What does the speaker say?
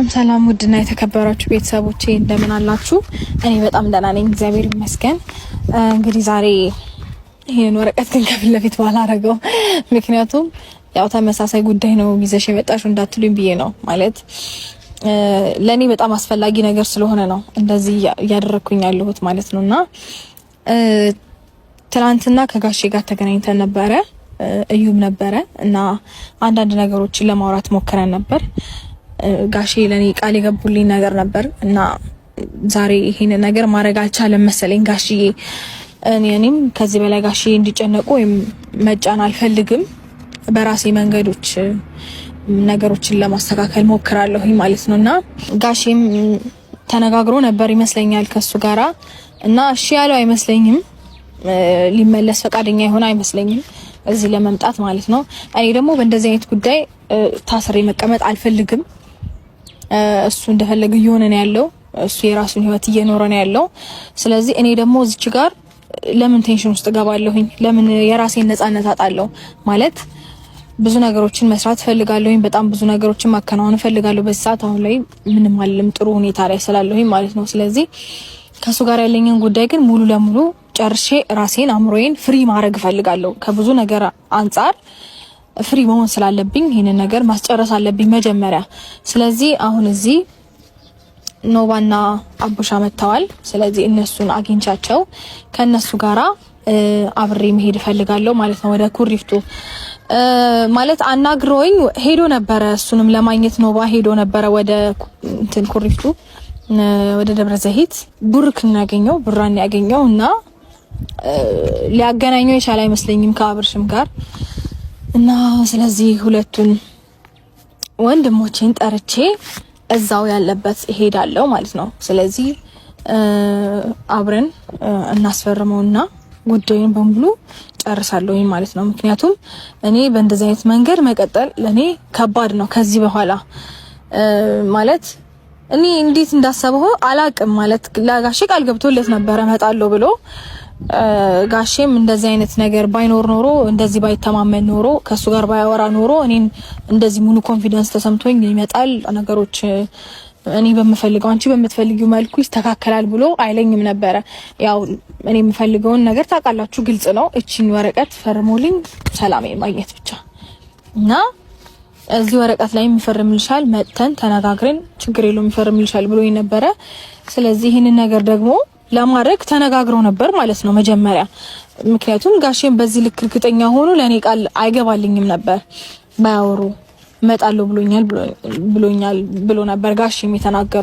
ሰላም ውድና የተከበራችሁ ቤተሰቦቼ እንደምን አላችሁ? እኔ በጣም ደህና ነኝ፣ እግዚአብሔር ይመስገን። እንግዲህ ዛሬ ይሄን ወረቀት ግን ከፊት ለፊት ባላረገው፣ ምክንያቱም ያው ተመሳሳይ ጉዳይ ነው ይዘሽ የመጣሽው እንዳትሉኝ ብዬ ነው። ማለት ለኔ በጣም አስፈላጊ ነገር ስለሆነ ነው እንደዚህ እያደረኩኝ ያለሁት ማለት ነውና ትናንትና ከጋሼ ጋር ተገናኝተን ነበረ፣ እዩም ነበረ እና አንዳንድ ነገሮችን ለማውራት ሞክረን ነበር። ጋሼ ለኔ ቃል የገቡልኝ ነገር ነበር እና ዛሬ ይሄን ነገር ማድረግ አልቻለም መሰለኝ ጋሼ። እኔም ከዚህ በላይ ጋሼ እንዲጨነቁ ወይም መጫን አልፈልግም። በራሴ መንገዶች ነገሮችን ለማስተካከል ሞክራለሁ ማለት ነውና ጋሼም ተነጋግሮ ነበር ይመስለኛል ከሱ ጋራ እና እሺ ያለው አይመስለኝም። ሊመለስ ፈቃደኛ ይሆን አይመስለኝም እዚህ ለመምጣት ማለት ነው። እኔ ደግሞ በእንደዚህ አይነት ጉዳይ ታስሬ መቀመጥ አልፈልግም። እሱ እንደፈለገ እየሆነ ነው ያለው፣ እሱ የራሱን ህይወት እየኖረ ነው ያለው። ስለዚህ እኔ ደግሞ እዚች ጋር ለምን ቴንሽን ውስጥ ገባለሁኝ? ለምን የራሴን ነፃነት አጣለሁ? ማለት ብዙ ነገሮችን መስራት ፈልጋለሁኝ፣ በጣም ብዙ ነገሮችን ማከናወን ፈልጋለሁ። በዚህ ሰዓት አሁን ላይ ምንም አይደለም፣ ጥሩ ሁኔታ ላይ ስላለሁኝ ማለት ነው። ስለዚህ ከሱ ጋር ያለኝን ጉዳይ ግን ሙሉ ለሙሉ ጨርሼ ራሴን አምሮዬን ፍሪ ማድረግ ፈልጋለሁ። ከብዙ ነገር አንጻር ፍሪ መሆን ስላለብኝ ይሄንን ነገር ማስጨረስ አለብኝ መጀመሪያ። ስለዚህ አሁን እዚህ ኖባና አቡሻ መተዋል። ስለዚህ እነሱን አግኝቻቸው ከነሱ ጋራ አብሬ መሄድ ፈልጋለሁ ማለት ነው ወደ ኩሪፍቱ። ማለት አናግሮኝ ሄዶ ነበረ፣ እሱንም ለማግኘት ኖባ ሄዶ ነበረ ወደ እንትን ኩሪፍቱ ወደ ደብረ ዘይት ቡርክን ያገኘው ብራን ያገኘው እና ሊያገናኘው የቻለ አይመስለኝም ከአብርሽም ጋር እና ስለዚህ ሁለቱን ወንድሞቼን ጠርቼ እዛው ያለበት እሄዳለሁ ማለት ነው። ስለዚህ አብረን እናስፈርመውና ጉዳዩን በሙሉ ጨርሳለሁ ማለት ነው። ምክንያቱም እኔ በእንደዚህ አይነት መንገድ መቀጠል ለኔ ከባድ ነው ከዚህ በኋላ ማለት እኔ እንዴት እንዳሰበው አላቅም። ማለት ለጋሼ ቃል ገብቶለት ነበረ እመጣለሁ ብሎ ጋሼም እንደዚህ አይነት ነገር ባይኖር ኖሮ እንደዚህ ባይተማመን ኖሮ ከሱ ጋር ባያወራ ኖሮ እኔን እንደዚህ ሙሉ ኮንፊደንስ ተሰምቶኝ ይመጣል ነገሮች እኔ በመፈልገው አንቺ በመትፈልጊው መልኩ ይስተካከላል ብሎ አይለኝም ነበረ። ያው እኔ የምፈልገውን ነገር ታውቃላችሁ፣ ግልጽ ነው። እቺን ወረቀት ፈርሞልኝ ሰላሜን ማግኘት ብቻ እና እዚህ ወረቀት ላይ የሚፈርምልሻል መጥተን ተነጋግረን ችግር የለውም የሚፈርምልሻል ብሎኝ ነበረ። ስለዚህ ይሄንን ነገር ደግሞ ለማድረግ ተነጋግረው ነበር ማለት ነው መጀመሪያ። ምክንያቱም ጋሼም በዚህ ልክ እርግጠኛ ሆኖ ለኔ ቃል አይገባልኝም ነበር። ባያወሩ እመጣለሁ ብሎ ነበር ጋሼም የተናገረው።